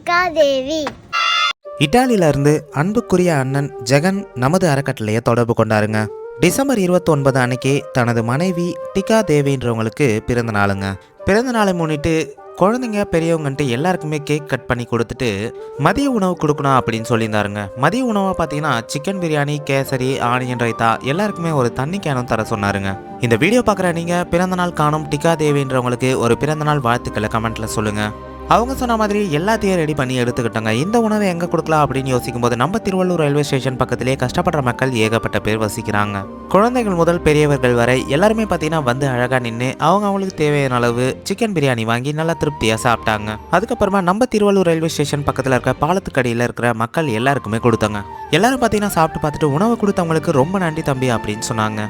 டிகா தேவி. இட்டாலியிலிருந்து அன்புக்குரிய அண்ணன் ஜெகன் நமது அறக்கட்டளையை தொடர்பு கொண்டாருங்க. டிசம்பர் 29 அன்னைக்கு தனது மனைவி டிகா தேவின்றவங்களுக்கு பிறந்த நாளுங்க. பிறந்த நாளை முன்னிட்டு குழந்தைங்க பெரியவங்கன்ட்டு எல்லாருக்குமே கேக் கட் பண்ணி கொடுத்துட்டு மதிய உணவு கொடுக்கணும் அப்படின்னு சொல்லியிருந்தாருங்க. மதிய உணவாக பார்த்தீங்கன்னா சிக்கன் பிரியாணி, கேசரி, ஆனியன் ரைத்தா, எல்லாருக்குமே ஒரு தண்ணி கேனும் தர சொன்னாருங்க. இந்த வீடியோ பார்க்குற நீங்கள் பிறந்தநாள் காணும் டிகா தேவின்றவங்களுக்கு ஒரு பிறந்தநாள் வாழ்த்துக்களை கமெண்ட்டில் சொல்லுங்கள். அவங்க சொன்ன மாதிரி எல்லாத்தையும் ரெடி பண்ணி எடுத்துக்கிட்டாங்க. இந்த உணவை எங்கே கொடுக்கலாம் அப்படின்னு யோசிக்கும் போது நம்ம திருவள்ளூர் ரயில்வே ஸ்டேஷன் பக்கத்திலே கஷ்டப்படுற மக்கள் ஏகப்பட்ட பேர் வசிக்கிறாங்க. குழந்தைகள் முதல் பெரியவர்கள் வரை எல்லாருமே பார்த்தீங்கன்னா வந்து அழகாக நின்று அவங்களுக்கு தேவையான அளவு சிக்கன் பிரியாணி வாங்கி நல்லா திருப்தியாக சாப்பிட்டாங்க. அதுக்கப்புறமா நம்ம திருவள்ளூர் ரயில்வே ஸ்டேஷன் பக்கத்தில் இருக்க பாலத்துக்கடியில் இருக்கிற மக்கள் எல்லாருக்குமே கொடுத்தாங்க. எல்லாரும் பார்த்தீங்கன்னா சாப்பிட்டு பார்த்துட்டு உணவு கொடுத்தவங்களுக்கு ரொம்ப நன்றி தம்பி அப்படின்னு சொன்னாங்க.